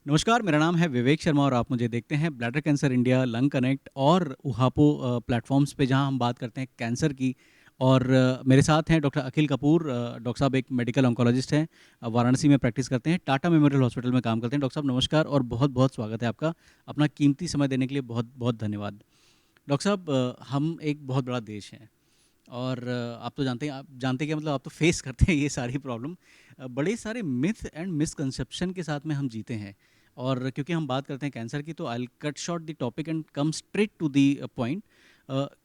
नमस्कार, मेरा नाम है विवेक शर्मा और आप मुझे देखते हैं bladder cancer India, lung connect और उहापो प्लेटफ़ॉर्म्स पे जहां हम बात करते हैं कैंसर की। और मेरे साथ हैं डॉक्टर अखिल कपूर। डॉक्टर साहब एक मेडिकल ऑन्कोलॉजिस्ट हैं, वाराणसी में प्रैक्टिस करते हैं, टाटा मेमोरियल हॉस्पिटल में काम करते हैं। डॉक्टर साहब नमस्कार और बहुत-बहुत स्वागत है आपका। अपना कीमती समय देने के लिए बहुत-बहुत धन्यवाद। डॉक्टर साहब, हम एक बहुत बड़ा देश हैं और आप तो जानते हैं, आप जानते हैं क्या मतलब, आप तो फेस करते हैं ये सारी प्रॉब्लम। बड़े सारे मिथ एंड मिसकंसेप्शन के साथ में हम जीते हैं। और क्योंकि हम बात करते हैं कैंसर की, तो I will cut short the topic and come straight to the point.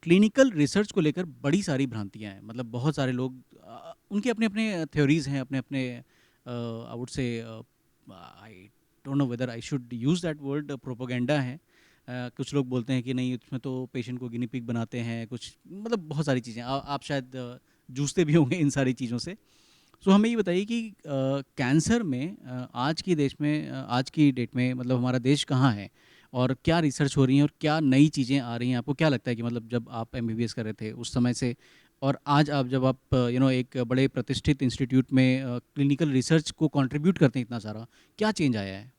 Clinical research को लेकर बड़ी सारी भ्रांतियां हैं, मतलब बहुत सारे लोग, उनके अपने अपने थ्योरीज हैं, अपने अपने, I would say, I don't know whether I should use that word, propaganda है। कुछ लोग बोलते हैं कि नहीं, उसमें तो पेशेंट को गिनी पिग बनाते हैं, कुछ मतलब बहुत सारी चीज़ें, आप शायद जूझते भी होंगे इन सारी चीज़ों से। सो हमें ये बताइए कि कैंसर में आज की देश में, आज की डेट में मतलब हमारा देश कहाँ है और क्या रिसर्च हो रही है और क्या नई चीज़ें आ रही हैं। आपको क्या लगता है कि मतलब जब आप एमबीबीएस कर रहे थे उस समय से और आज आप, जब आप एक बड़े प्रतिष्ठित इंस्टीट्यूट में क्लिनिकल रिसर्च को कंट्रीब्यूट करते हैं इतना सारा, क्या चेंज आया है?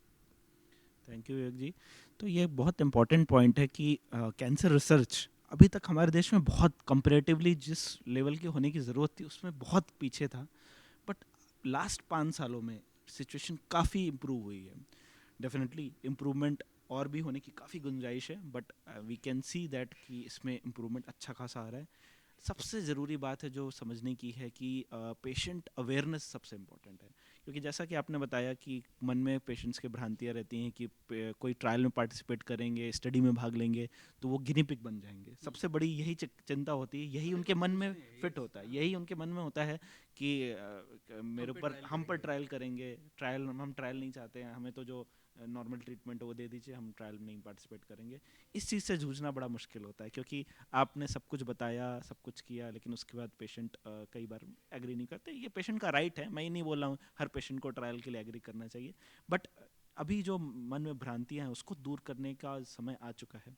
थैंक यू विवेक जी। तो ये बहुत इंपॉर्टेंट पॉइंट है कि कैंसर रिसर्च अभी तक हमारे देश में बहुत कंपैरेटिवली जिस लेवल की होने की ज़रूरत थी उसमें बहुत पीछे था। बट लास्ट 5 सालों में सिचुएशन काफ़ी इम्प्रूव हुई है। डेफिनेटली इम्प्रूवमेंट और भी होने की काफ़ी गुंजाइश है, but we can see that कि इसमें इम्प्रूवमेंट अच्छा खासा आ रहा है। सबसे ज़रूरी बात है जो समझने की है कि पेशेंट अवेयरनेस सबसे इम्पोर्टेंट है। क्योंकि जैसा कि आपने बताया कि मन में पेशेंट्स के भ्रांतियाँ रहती हैं कि कोई ट्रायल में पार्टिसिपेट करेंगे, स्टडी में भाग लेंगे तो वो गिनी पिग बन जाएंगे। सबसे बड़ी यही चिंता होती है, यही उनके मन में फिट होता है, यही उनके मन में होता है कि मेरे ऊपर हम पर ट्रायल करेंगे। ट्रायल हम ट्रायल नहीं चाहते हैं, हमें तो जो नॉर्मल ट्रीटमेंट है वो दे दीजिए, हम ट्रायल में नहीं पार्टिसिपेट करेंगे। इस चीज़ से जूझना बड़ा मुश्किल होता है, क्योंकि आपने सब कुछ बताया, सब कुछ किया, लेकिन उसके बाद पेशेंट कई बार एग्री नहीं करते। ये पेशेंट का राइट है, मैं ये नहीं बोल रहा हूँ हर पेशेंट को ट्रायल के लिए एग्री करना चाहिए। बट अभी जो मन में भ्रांतियाँ हैं उसको दूर करने का समय आ चुका है।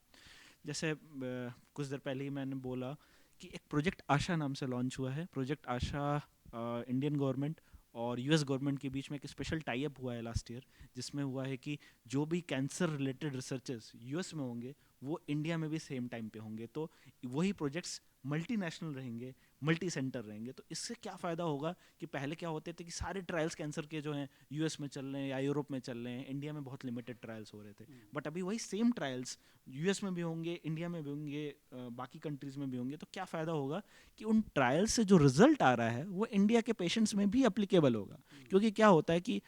जैसे कुछ देर पहले ही मैंने बोला कि एक प्रोजेक्ट आशा नाम से लॉन्च हुआ है। प्रोजेक्ट आशा इंडियन गवर्नमेंट और यूएस गवर्नमेंट के बीच में एक स्पेशल टाई अप हुआ है लास्ट ईयर, जिसमें हुआ है कि जो भी कैंसर रिलेटेड रिसर्चेस यूएस में होंगे वो इंडिया में भी सेम टाइम पे होंगे। तो वही प्रोजेक्ट्स मल्टीनेशनल रहेंगे, मल्टी सेंटर रहेंगे। तो इससे क्या फ़ायदा होगा कि पहले क्या होते थे कि सारे ट्रायल्स कैंसर के जो हैं यूएस में चल रहे हैं या यूरोप में चल रहे हैं, इंडिया में बहुत लिमिटेड ट्रायल्स हो रहे थे। बट अभी वही सेम ट्रायल्स यूएस में भी होंगे, इंडिया में भी होंगे, बाकी कंट्रीज में भी होंगे। तो क्या फ़ायदा होगा कि उन ट्रायल्स से जो रिजल्ट आ रहा है वो इंडिया के पेशेंट्स में भी अप्लीकेबल होगा। क्योंकि क्या होता है कि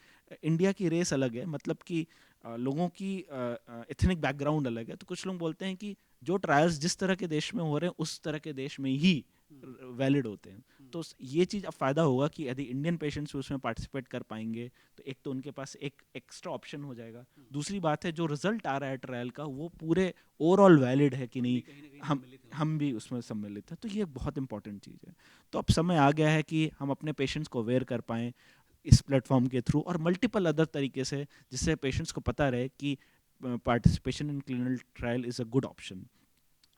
इंडिया की रेस अलग है, मतलब कि लोगों की एथनिक बैकग्राउंड अलग है। तो कुछ लोग बोलते हैं कि जो ट्रायल्स जिस तरह के देश में हो रहे हैं उस तरह के देश में ही वैलिड होते हैं। तो ये चीज़ अब फ़ायदा होगा कि यदि इंडियन पेशेंट्स उसमें पार्टिसिपेट कर पाएंगे तो एक तो उनके पास एक एक्स्ट्रा ऑप्शन हो जाएगा। दूसरी बात है, जो रिजल्ट आ रहा है ट्रायल का वो पूरे ओवरऑल वैलिड है कि नहीं, हम भी उसमें सम्मिलित हैं। तो ये बहुत इंपॉर्टेंट चीज़ है। तो अब समय आ गया है कि हम अपने पेशेंट्स को अवेयर कर पाएँ इस प्लेटफॉर्म के थ्रू और मल्टीपल अदर तरीके से, जिससे पेशेंट्स को पता रहे कि participation in clinical trial is a good option.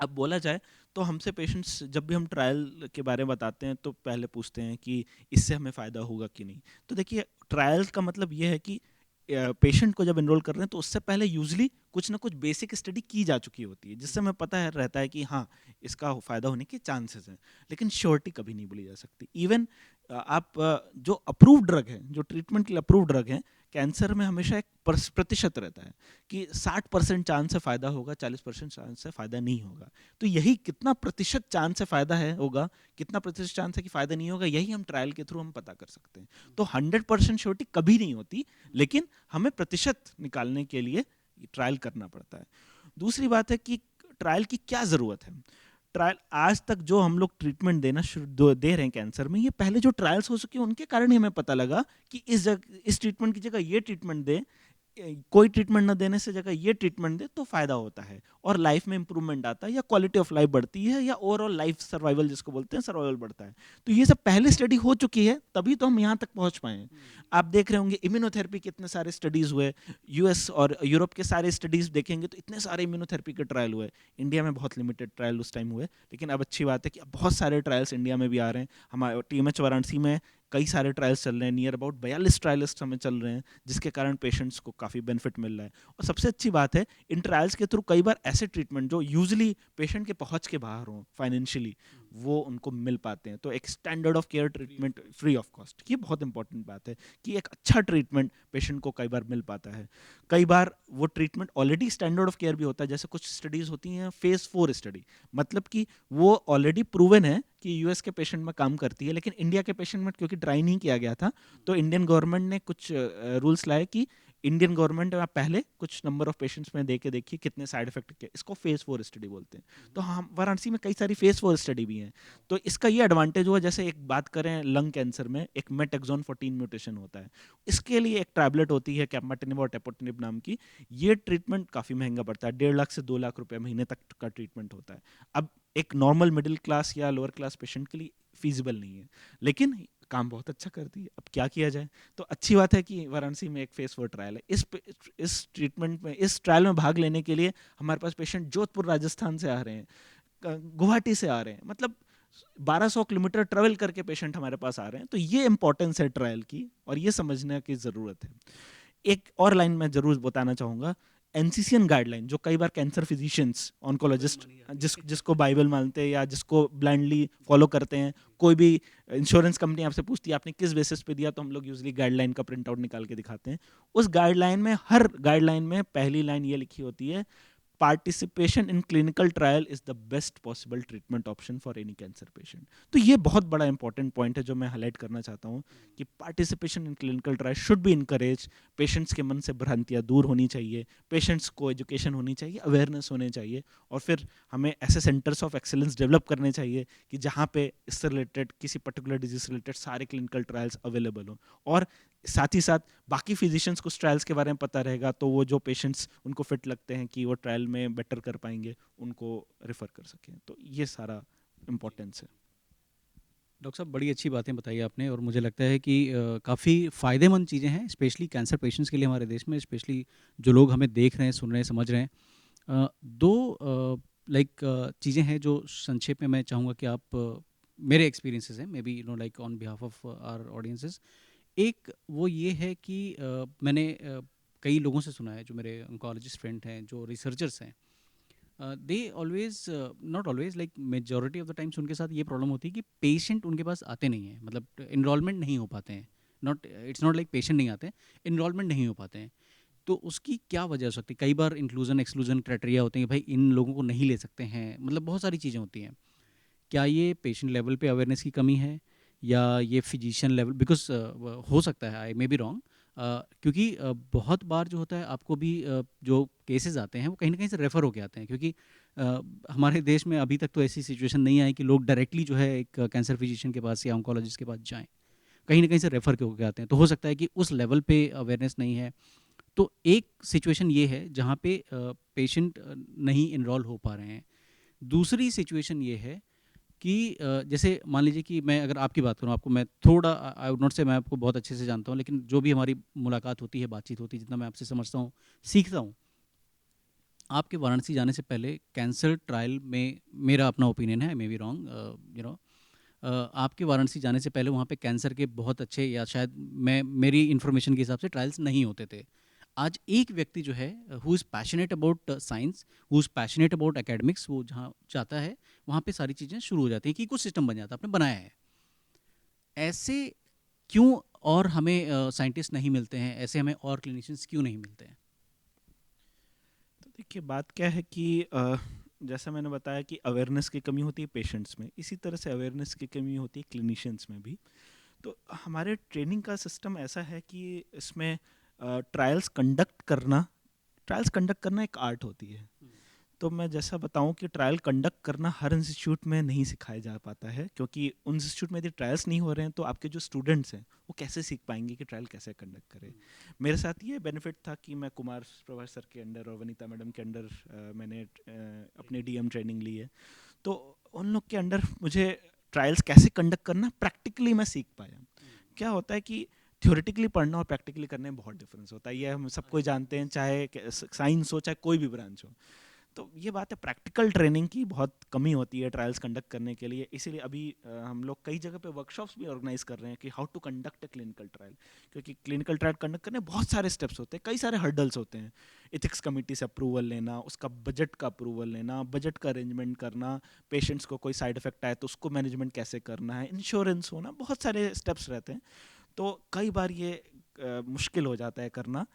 अब बोला जाए तो हमसे पेशेंट्स जब भी हम ट्रायल के बारे में बताते हैं तो पहले पूछते हैं कि इससे हमें फ़ायदा होगा कि नहीं। तो देखिए, ट्रायल का मतलब ये है कि पेशेंट को जब एनरोल कर रहे हैं तो उससे पहले यूजली कुछ ना कुछ बेसिक स्टडी की जा चुकी होती है, जिससे हमें पता है रहता है कि हाँ, इसका फ़ायदा होने के चांसेस हैं। लेकिन श्योरिटी कभी नहीं बोली जा सकती। इवन आप जो अप्रूव्ड ड्रग है, जो ट्रीटमेंट के लिए अप्रूव्ड ड्रग है, कैंसर में हमेशा एक प्रतिशत रहता है कि 60% चांस से फ़ायदा होगा, 40% चांस से फ़ायदा नहीं होगा। तो यही कितना प्रतिशत चांस से फ़ायदा है होगा, कितना प्रतिशत चांस है कि फ़ायदा नहीं होगा, यही हम ट्रायल के थ्रू हम पता कर सकते हैं। तो 100% श्योरिटी कभी नहीं होती, लेकिन हमें प्रतिशत निकालने के लिए ट्रायल करना पड़ता है। दूसरी बात है कि ट्रायल की क्या ज़रूरत है। ट्रायल आज तक जो हम लोग ट्रीटमेंट दे रहे हैं कैंसर में, ये पहले जो ट्रायल्स हो चुके हैं उनके कारण ही हमें पता लगा कि इस ट्रीटमेंट की जगह ये ट्रीटमेंट दें, कोई ट्रीटमेंट ना देने से जगह ये ट्रीटमेंट दे तो फायदा होता है और लाइफ में इंप्रूवमेंट आता है, या क्वालिटी ऑफ लाइफ बढ़ती है, या ओवरऑल लाइफ सर्वाइवल जिसको बोलते हैं, सर्वाइवल बढ़ता है। तो ये सब पहले स्टडी हो चुकी है, तभी तो हम यहाँ तक पहुँच पाए हैं। आप देख रहे होंगे इम्यूनोथेरेपी कितने सारे स्टडीज हुए, यूएस और यूरोप के सारे स्टडीज देखेंगे तो इतने सारे इम्यूनोथेरेपी के ट्रायल हुए। इंडिया में बहुत लिमिटेड ट्रायल उस टाइम हुए, लेकिन अब अच्छी बात है कि अब बहुत सारे ट्रायल्स इंडिया में भी आ रहे हैं। हमारे टीएमएच वाराणसी में कई सारे ट्रायल्स चल रहे हैं, नियर अबाउट 42 ट्रायल्स हमें चल रहे हैं, जिसके कारण पेशेंट्स को काफ़ी बेनिफिट मिल रहा है। और सबसे अच्छी बात है, इन ट्रायल्स के थ्रू कई बार ऐसे ट्रीटमेंट जो यूजली पेशेंट के पहुंच के बाहर हों फाइनेंशियली, वो उनको मिल पाते हैं। तो एक standard of care treatment free of cost, ये बहुत इंपॉर्टेंट बात है कि एक अच्छा ट्रीटमेंट पेशेंट को कई बार मिल पाता है। कई बार वो treatment already standard of care भी होता है, जैसे कुछ स्टडीज होती हैं फेज 4 स्टडी, मतलब कि वो ऑलरेडी प्रूवन है कि यूएस के पेशेंट में काम करती है, लेकिन इंडिया के पेशेंट में क्योंकि ट्राई नहीं किया गया था, तो इंडियन गवर्नमेंट ने कुछ रूल्स लाए कि इंडियन गवर्नमेंट पहले कुछ नंबर ऑफ पेशेंट्स में दे के देखिए कितने साइड इफेक्ट के, इसको फेज 4 स्टडी बोलते हैं। तो हम वाराणसी में कई सारी फेज 4 स्टडी भी हैं। तो इसका ये एडवांटेज हुआ, जैसे एक बात करें लंग कैंसर में एक मेटएक्सोन 14 म्यूटेशन होता है, इसके लिए एक टैबलेट होती है कैपमाटिनिब और टेपोटिनिब नाम की। ये ट्रीटमेंट काफ़ी महंगा पड़ता है, 1.5 लाख से 2 लाख रुपए महीने तक का ट्रीटमेंट होता है। अब एक नॉर्मल मिडिल क्लास या लोअर क्लास पेशेंट के लिए फीजिबल नहीं है, लेकिन काम बहुत अच्छा करती है। अब क्या किया जाए, तो अच्छी बात है कि वाराणसी में एक फेज 4 ट्रायल है। इस ट्रीटमेंट में, इस ट्रायल में भाग लेने के लिए हमारे पास पेशेंट जोधपुर राजस्थान से आ रहे हैं, गुवाहाटी से आ रहे हैं, मतलब 1200 किलोमीटर ट्रेवल करके पेशेंट हमारे पास आ रहे हैं। तो ये इंपॉर्टेंस है ट्रायल की, और ये समझने की ज़रूरत है। एक और लाइन मैं जरूर बताना चाहूँगा, एनसीसीएन गाइडलाइन जो कई बार कैंसर फिजिशियंस, ऑन्कोलॉजिस्ट, जिसको बाइबल मानते हैं या जिसको ब्लाइंडली फॉलो करते हैं, कोई भी इंश्योरेंस कंपनी आपसे पूछती है आपने किस बेसिस पे दिया, तो हम लोग यूजली गाइडलाइन का प्रिंट आउट निकाल के दिखाते हैं। उस गाइडलाइन में, हर गाइडलाइन में पहली लाइन ये लिखी होती है, participation in clinical trial is the best possible treatment option for any cancer patient. तो ये बहुत बड़ा इंपॉर्टेंट पॉइंट है जो मैं हाईलाइट करना चाहता हूँ कि participation in clinical trial should be encourage. Patients के मन से भ्रांतियाँ दूर होनी चाहिए, पेशेंट्स को एजुकेशन होनी चाहिए, अवेयरनेस होनी चाहिए, और फिर हमें ऐसे सेंटर्स ऑफ एक्सेलेंस डेवलप करने चाहिए कि जहाँ पे इससे रिलेटेड, किसी पर्टिकुलर डिजीज से रिलेटेड सारे क्लिनिकल ट्रायल्स अवेलेबल हो। और साथ ही साथ बाकी फिजिशियंस को ट्रायल्स के बारे में पता रहेगा, तो वो जो पेशेंट्स उनको फिट लगते हैं कि वो ट्रायल में बेटर कर पाएंगे, उनको रेफर कर सकें। तो ये सारा इम्पोर्टेंस है। डॉक्टर साहब बड़ी अच्छी बातें बताई आपने, और मुझे लगता है कि काफ़ी फ़ायदेमंद चीज़ें हैं स्पेशली कैंसर पेशेंट्स के लिए हमारे देश में, स्पेशली जो लोग हमें देख रहे हैं, सुन रहे हैं, समझ रहे हैं। दो चीज़ें हैं जो संक्षेप में मैं चाहूँगा कि आप मेरे एक्सपीरियंसेस हैं, maybe like on behalf of our audiences. एक वो ये है कि मैंने कई लोगों से सुना है, जो मेरे ऑन्कोलॉजिस्ट फ्रेंड हैं, जो रिसर्चर्स हैं, they always, not always, like majority of the times उनके साथ ये प्रॉब्लम होती है कि पेशेंट उनके पास आते नहीं हैं, मतलब इनरोलमेंट नहीं हो पाते हैं। Not, it's not like patient नहीं आते हैं, इनरोलमेंट नहीं हो पाते हैं। तो उसकी क्या वजह हो सकती है? कई बार इंक्लूजन एक्सक्लूजन क्राइटेरिया होते हैं कि भाई इन लोगों को नहीं ले सकते हैं, मतलब बहुत सारी चीज़ें होती हैं। क्या ये पेशेंट लेवल पे अवेयरनेस की कमी है, या ये फिजिशियन लेवल, बिकॉज हो सकता है, आई मे बी रॉन्ग, क्योंकि बहुत बार जो होता है आपको भी जो केसेस आते हैं वो कहीं ना कहीं से रेफ़र होके आते हैं, क्योंकि हमारे देश में अभी तक तो ऐसी सिचुएशन नहीं आई कि लोग डायरेक्टली जो है एक कैंसर फिजिशियन के पास या ऑन्कोलॉजिस्ट के पास जाएं। कहीं ना कहीं से रेफ़र के होके आते हैं, तो हो सकता है कि उस लेवल पे अवेयरनेस नहीं है। तो एक सिचुएशन ये है जहाँ पे पेशेंट नहीं इनरोल हो पा रहे हैं। दूसरी सिचुएशन ये है कि जैसे मान लीजिए कि मैं अगर आपकी बात करूँ, आपको मैं थोड़ा, आई वुड नॉट से मैं आपको बहुत अच्छे से जानता हूँ, लेकिन जो भी हमारी मुलाकात होती है, बातचीत होती है, जितना मैं आपसे समझता हूँ, सीखता हूँ, आपके वाराणसी जाने से पहले कैंसर ट्रायल में, मेरा अपना ओपिनियन है, मे बी रॉन्ग, आपके वाराणसी जाने से पहले वहाँ पे कैंसर के बहुत अच्छे, या शायद मैं, मेरी इन्फॉर्मेशन के हिसाब से ट्रायल्स नहीं होते थे। आज एक व्यक्ति जो है who is passionate about science, who is passionate about academics, वो जहाँ जाता है वहाँ पे सारी चीज़ें शुरू हो जाती हैं, कि कुछ सिस्टम बन जाता है, आपने बनाया है। ऐसे क्यों और हमें साइंटिस्ट नहीं मिलते हैं, ऐसे हमें और क्लिनिशियंस क्यों नहीं मिलते हैं? तो देखिए, बात क्या है कि जैसा मैंने बताया कि अवेयरनेस की कमी होती है पेशेंट्स में, इसी तरह से अवेयरनेस की कमी होती है क्लिनिशियंस में भी। तो हमारे ट्रेनिंग का सिस्टम ऐसा है कि इसमें ट्रायल्स कंडक्ट करना एक आर्ट होती है। तो मैं जैसा बताऊं कि ट्रायल कंडक्ट करना हर इंस्टीट्यूट में नहीं सिखाया जा पाता है, क्योंकि उन इंस्टीट्यूट में यदि ट्रायल्स नहीं हो रहे हैं तो आपके जो स्टूडेंट्स हैं वो कैसे सीख पाएंगे कि ट्रायल कैसे कंडक्ट करें। मेरे साथ ये बेनिफिट था कि मैं कुमार प्रोफेसर के अंडर और वनीता मैडम के अंडर मैंने अपनी डीएम ट्रेनिंग ली है। तो उन लोग के अंडर मुझे ट्रायल्स कैसे कंडक्ट करना प्रैक्टिकली मैं सीख पाया। क्या होता है कि थ्योरेटिकली पढ़ना और प्रैक्टिकली करने में बहुत डिफरेंस होता है, ये हम सबको जानते हैं, चाहे साइंस हो चाहे कोई भी ब्रांच हो। तो ये बात है, प्रैक्टिकल ट्रेनिंग की बहुत कमी होती है ट्रायल्स कंडक्ट करने के लिए। इसीलिए अभी हम लोग कई जगह पे वर्कशॉप्स भी ऑर्गेनाइज कर रहे हैं कि how to conduct a clinical trial, क्योंकि क्लिनिकल ट्रायल कंडक्ट करने बहुत सारे स्टेप्स होते हैं, कई सारे हर्डल्स होते हैं। इथिक्स कमिटी से अप्रूवल लेना, उसका बजट का अप्रूवल लेना, बजट का अरेंजमेंट करना, पेशेंट्स को कोई साइड इफेक्ट आए तो उसको मैनेजमेंट कैसे करना है, इंश्योरेंस होना, बहुत सारे स्टेप्स रहते हैं। तो कई बार ये मुश्किल हो जाता है करना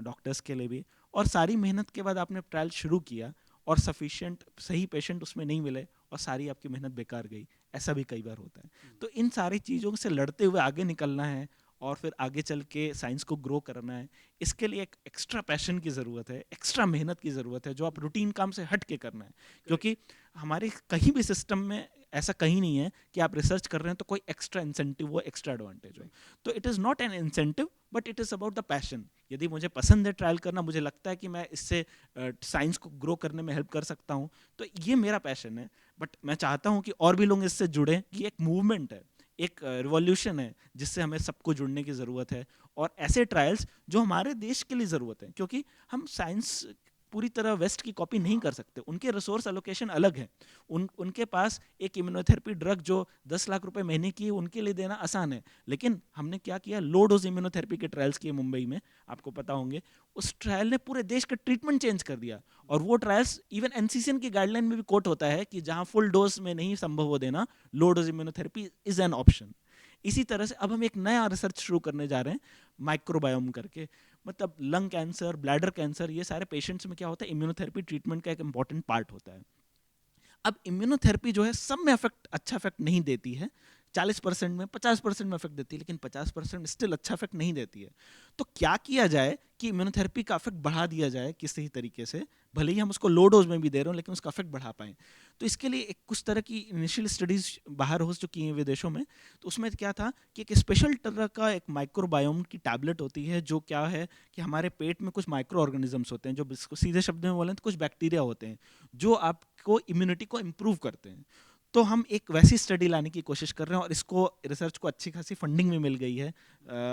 डॉक्टर्स के लिए भी। और सारी मेहनत के बाद आपने ट्रायल शुरू किया और सफिशिएंट सही पेशेंट उसमें नहीं मिले और सारी आपकी मेहनत बेकार गई, ऐसा भी कई बार होता है। तो इन सारी चीज़ों से लड़ते हुए आगे निकलना है और फिर आगे चल के साइंस को ग्रो करना है। इसके लिए एक एक्स्ट्रा पैशन की ज़रूरत है, एक्स्ट्रा मेहनत की ज़रूरत है, जो आप रूटीन काम से हट के करना है। क्योंकि हमारे कहीं भी सिस्टम में ऐसा कहीं नहीं है कि आप रिसर्च कर रहे हैं तो कोई एक्स्ट्रा इंसेंटिव हो, एक्स्ट्रा एडवांटेज हो। तो it is not an incentive, but it is about the passion. यदि मुझे पसंद है ट्रायल करना, मुझे लगता है कि मैं इससे साइंस को ग्रो करने में हेल्प कर सकता हूँ, तो ये मेरा पैशन है। बट मैं चाहता हूँ कि और भी लोग इससे जुड़ें। ये एक मूवमेंट है, एक रिवॉल्यूशन है, जिससे हमें सबको जुड़ने की ज़रूरत है। और ऐसे ट्रायल्स जो हमारे देश के लिए ज़रूरत है, क्योंकि हम साइंस पूरी तरह वेस्ट की कॉपी नहीं कर सकते, उनके रिसोर्स एलोकेशन अलग है। उनके पास एक इम्यूनोथेरेपी ड्रग जो 10 लाख रुपए महीने की है, उनके लिए देना आसान है। लेकिन हमने क्या किया, लो डोज इम्यूनोथेरेपी के ट्रायल्स किए मुंबई में, आपको पता होंगे। उस ट्रायल ने पूरे देश का ट्रीटमेंट चेंज कर दिया। और वो ट्रायल्स इवन एनसीसीएन की गाइडलाइन में भी कोट होता है कि जहां फुल डोज में नहीं संभव हो देना, low dose immunotherapy is an option. इसी तरह से अब हम एक नया रिसर्च शुरू करने जा रहे हैं, माइक्रोबायोम करके। मतलब लंग कैंसर, ब्लैडर कैंसर, ये सारे पेशेंट्स में क्या होता है, इम्यूनोथेरेपी ट्रीटमेंट का एक इंपॉर्टेंट पार्ट होता है। अब इम्यूनोथेरेपी जो है सब में अच्छा इफेक्ट नहीं देती है। 40% में, 50% में इफेक्ट देती है, लेकिन 50% स्टिल अच्छा इफेक्ट नहीं देती है। तो क्या किया जाए कि इम्यूनोथेरेपी का इफेक्ट बढ़ा दिया जाए किसी तरीके से, भले ही हम उसको लो डोज में भी दे रहे हो, लेकिन उसका इफेक्ट बढ़ा पाए। तो इसके लिए एक कुछ तरह की इनिशियल स्टडीज बाहर हो चुकी हैं विदेशों में। तो उसमें क्या था कि एक स्पेशल तरह का एक माइक्रोबायोम की टैबलेट होती है, जो क्या है कि हमारे पेट में कुछ माइक्रो ऑर्गेनिजम्स होते हैं, जो सीधे शब्द में बोलें तो कुछ बैक्टीरिया होते हैं, जो आपको इम्यूनिटी को इम्प्रूव करते हैं। तो हम एक वैसी स्टडी लाने की कोशिश कर रहे हैं, और इसको रिसर्च को अच्छी खासी फंडिंग भी मिल गई है।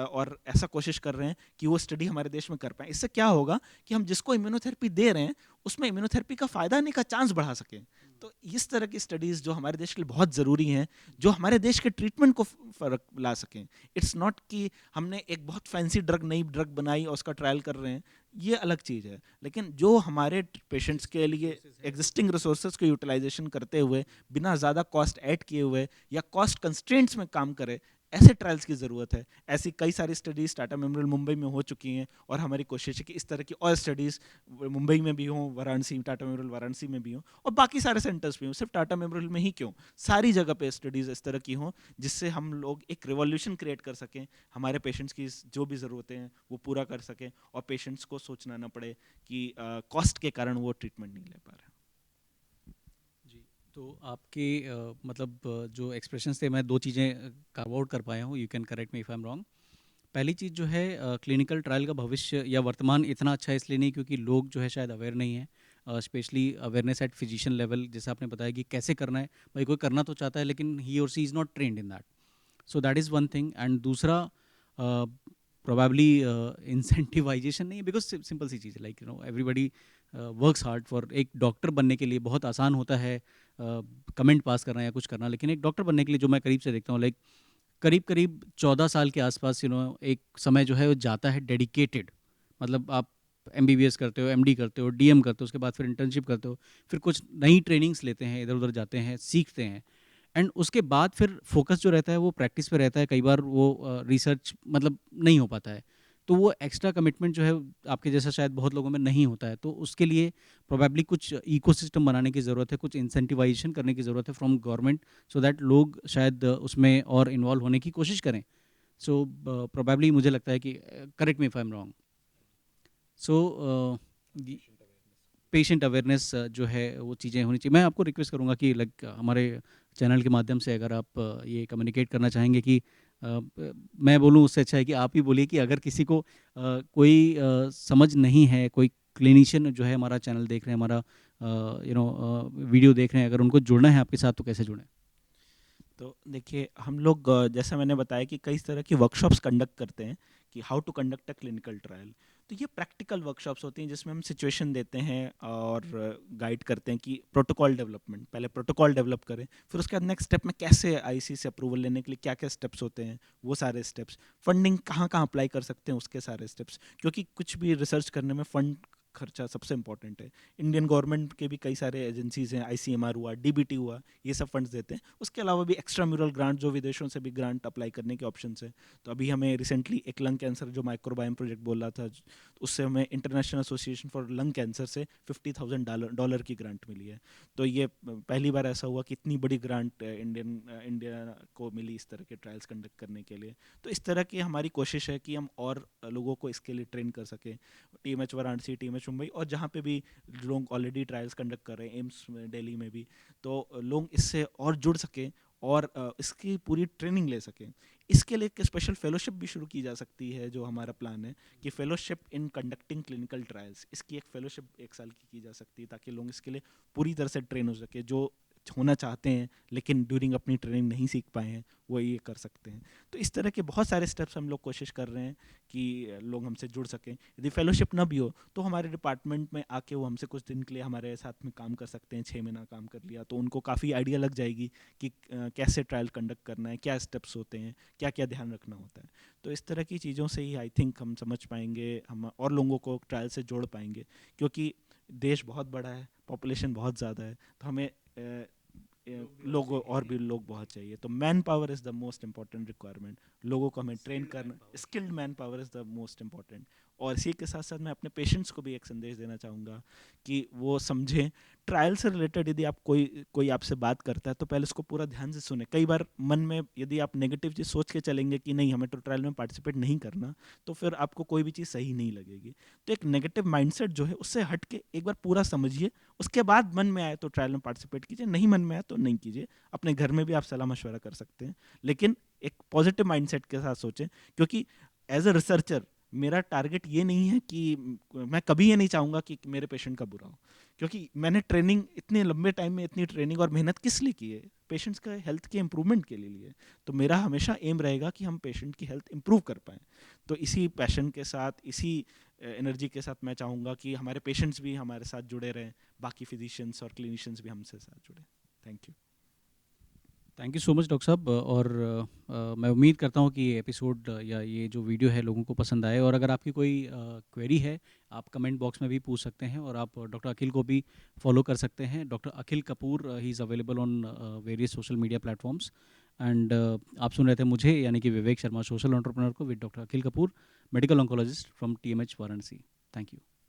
और ऐसा कोशिश कर रहे हैं कि वो स्टडी हमारे देश में कर पाए। इससे क्या होगा कि हम जिसको इम्यूनोथेरेपी दे रहे हैं, उसमें इम्यूनोथेरेपी का फायदा आने का चांस बढ़ा सकें। तो इस तरह की स्टडीज जो हमारे देश के लिए बहुत ज़रूरी हैं, जो हमारे देश के ट्रीटमेंट को फर्क ला सकें। इट्स नॉट कि हमने एक बहुत फैंसी नई ड्रग बनाई और उसका ट्रायल कर रहे हैं, ये अलग चीज़ है। लेकिन जो हमारे पेशेंट्स के लिए एग्जिस्टिंग रिसोर्सेज को यूटिलाइजेशन करते हुए, बिना ज़्यादा कॉस्ट ऐड किए हुए या कॉस्ट कंस्ट्रेंट्स में काम करे, ऐसे ट्रायल्स की ज़रूरत है। ऐसी कई सारी स्टडीज़ टाटा मेमोरियल मुंबई में हो चुकी हैं, और हमारी कोशिश है कि इस तरह की और स्टडीज़ मुंबई में भी हों, वाराणसी, टाटा मेमोरियल वाराणसी में भी हों, और बाकी सारे सेंटर्स भी हों। सिर्फ टाटा मेमोरियल में ही क्यों, सारी जगह पे स्टडीज़ इस तरह की हों, जिससे हम लोग एक रिवॉल्यूशन क्रिएट कर सकें, हमारे पेशेंट्स की जो भी ज़रूरतें हैं वो पूरा कर सकें, और पेशेंट्स को सोचना ना पड़े कि कॉस्ट के कारण वो ट्रीटमेंट नहीं ले पा रहे। जी, तो आपके मतलब जो एक्सप्रेशंस थे, मैं 2 चीज़ें कार्व आउट कर पाया हूँ, you can correct me if I am wrong. पहली चीज़ जो है, क्लिनिकल ट्रायल का भविष्य या वर्तमान इतना अच्छा है इसलिए नहीं क्योंकि लोग जो है शायद अवेयर नहीं है, specially awareness at physician level, जैसे आपने बताया कि कैसे करना है। भाई कोई करना तो चाहता है लेकिन he or she is not trained in that. So that is one thing. And दूसरा, प्रोबेबली इंसेंटिवाइजेशन नहीं है, बिकॉज सिंपल सी चीज़ है, like everybody works hard for. एक डॉक्टर बनने के लिए बहुत आसान होता है कमेंट पास करना या कुछ करना, लेकिन एक डॉक्टर बनने के लिए जो मैं करीब से देखता हूँ, लाइक करीब करीब 14 साल के आसपास एक समय जो है वो जाता है डेडिकेटेड। मतलब आप एमबीबीएस करते हो, एमडी करते हो, डीएम करते हो, उसके बाद फिर इंटर्नशिप करते हो, फिर कुछ नई ट्रेनिंग्स लेते हैं, इधर उधर जाते हैं, सीखते हैं। एंड उसके बाद फिर फोकस जो रहता है वो प्रैक्टिस पे रहता है, कई बार वो रिसर्च मतलब नहीं हो पाता है। तो वो एक्स्ट्रा कमिटमेंट जो है आपके जैसा शायद बहुत लोगों में नहीं होता है, तो उसके लिए प्रोबेबली कुछ इकोसिस्टम बनाने की ज़रूरत है, कुछ इंसेंटिवाइजेशन करने की ज़रूरत है फ्रॉम गवर्नमेंट, सो दैट लोग शायद उसमें और इन्वॉल्व होने की कोशिश करें। सो प्रोबेबली मुझे लगता है कि, correct me if I am wrong. So patient awareness जो है वो चीज़ें होनी चाहिए। मैं आपको रिक्वेस्ट करूँगा कि लाइक हमारे चैनल के माध्यम से अगर आप ये कम्युनिकेट करना चाहेंगे कि मैं बोलूँ उससे अच्छा है कि आप ही बोलिए कि अगर किसी को कोई समझ नहीं है, कोई क्लिनिशियन जो है हमारा चैनल देख रहे हैं, हमारा वीडियो देख रहे हैं, अगर उनको जुड़ना है आपके साथ तो कैसे जुड़ें? तो देखिए, हम लोग जैसा मैंने बताया कि कई तरह की वर्कशॉप्स कंडक्ट करते हैं कि how to conduct a clinical trial. तो ये प्रैक्टिकल वर्कशॉप्स होती हैं जिसमें हम सिचुएशन देते हैं और गाइड करते हैं कि प्रोटोकॉल डेवलपमेंट, पहले प्रोटोकॉल डेवलप करें, फिर उसके बाद नेक्स्ट स्टेप में कैसे आईसी से अप्रूवल लेने के लिए क्या क्या स्टेप्स होते हैं, वो सारे स्टेप्स, फंडिंग कहाँ कहाँ अप्लाई कर सकते हैं उसके सारे स्टेप्स, क्योंकि कुछ भी रिसर्च करने में फंड खर्चा सबसे इंपॉर्टेंट है। इंडियन गवर्नमेंट के भी कई सारे एजेंसीज हैं, आईसीएमआर हुआ, डीबीटी हुआ, ये सब फंड्स देते हैं। उसके अलावा भी एक्स्ट्रा म्यूरल ग्रांट, जो विदेशों से भी ग्रांट अप्लाई करने के ऑप्शन है। तो अभी हमें रिसेंटली एक लंग कैंसर जो माइक्रोबायोम प्रोजेक्ट बोल रहा था, उससे हमें international association for lung cancer से $50,000 की ग्रांट मिली है। तो ये पहली बार ऐसा हुआ कि इतनी बड़ी ग्रांट इंडिया को मिली इस तरह के ट्रायल्स कंडक्ट करने के लिए। तो इस तरह की हमारी कोशिश है कि हम और लोगों को इसके लिए ट्रेन कर सकें, टीएमएच वाराणसी, टीएमएच मुंबई, और जहाँ पे भी लोग ऑलरेडी ट्रायल्स कंडक्ट कर रहे हैं, एम्स में, दिल्ली में भी, तो लोग इससे और जुड़ सकें और इसकी पूरी ट्रेनिंग ले सकें। इसके लिए एक स्पेशल फेलोशिप भी शुरू की जा सकती है, जो हमारा प्लान है कि fellowship in conducting clinical trials, इसकी एक फेलोशिप 1 साल की जा सकती है, ताकि लोग इसके लिए पूरी तरह से ट्रेन हो सके, जो होना चाहते हैं लेकिन ड्यूरिंग अपनी ट्रेनिंग नहीं सीख पाए हैं, वो ये कर सकते हैं। तो इस तरह के बहुत सारे स्टेप्स हम लोग कोशिश कर रहे हैं कि लोग हमसे जुड़ सकें। यदि फेलोशिप ना भी हो तो हमारे डिपार्टमेंट में आके वो हमसे कुछ दिन के लिए हमारे साथ में काम कर सकते हैं। 6 महीना काम कर लिया तो उनको काफ़ी आइडिया लग जाएगी कि कैसे ट्रायल कंडक्ट करना है, क्या स्टेप्स होते हैं, क्या क्या ध्यान रखना होता है। तो इस तरह की चीज़ों से ही आई थिंक हम समझ पाएंगे, हम और लोगों को ट्रायल से जोड़ पाएंगे, क्योंकि देश बहुत बड़ा है, पॉपुलेशन बहुत ज़्यादा है, तो हमें लोगों और भी लोग बहुत चाहिए। तो man power is the most important requirement. लोगों को हमें ट्रेन करना, skilled man power is the most important. और इसी के साथ साथ मैं अपने पेशेंट्स को भी एक संदेश देना चाहूँगा कि वो समझें, ट्रायल से रिलेटेड यदि आप कोई आपसे बात करता है तो पहले उसको पूरा ध्यान से सुने। कई बार मन में यदि आप नेगेटिव चीज़ सोच के चलेंगे कि नहीं हमें तो ट्रायल में पार्टिसिपेट नहीं करना, तो फिर आपको कोई भी चीज़ सही नहीं लगेगी। तो एक नेगेटिव माइंडसेट जो है उससे हट के एक बार पूरा समझिए, उसके बाद मन में आए तो ट्रायल में पार्टिसिपेट कीजिए, नहीं मन में आए तो नहीं कीजिए। अपने घर में भी आप सलाह मशवरा कर सकते हैं, लेकिन एक पॉजिटिव माइंडसेट के साथ सोचें, क्योंकि एज अ रिसर्चर मेरा टारगेट ये नहीं है कि मैं कभी ये नहीं चाहूँगा कि मेरे पेशेंट का बुरा हो, क्योंकि मैंने ट्रेनिंग इतने लंबे टाइम में इतनी ट्रेनिंग और मेहनत किस लिए की है? पेशेंट्स का हेल्थ के इम्प्रूवमेंट के लिए। तो मेरा हमेशा एम रहेगा कि हम पेशेंट की हेल्थ इम्प्रूव कर पाएँ। तो इसी पैशन के साथ, इसी एनर्जी के साथ मैं चाहूँगा कि हमारे पेशेंट्स भी हमारे साथ जुड़े रहें, बाकी फिजिशियंस और क्लिनिशियंस भी हमसे साथ जुड़े। Thank you. Thank you so much doctor साहब। और मैं उम्मीद करता हूँ कि ये एपिसोड या ये जो वीडियो है लोगों को पसंद आए, और अगर आपकी कोई क्वेरी है आप कमेंट बॉक्स में भी पूछ सकते हैं, और आप डॉक्टर अखिल को भी फॉलो कर सकते हैं, doctor Akhil Kapoor. He is available on various social media platforms. And आप सुन रहे थे मुझे, यानी कि विवेक शर्मा, सोशल एंटरप्रेन्योर को, with doctor Akhil Kapoor, medical oncologist from TMH Varanasi. Thank you.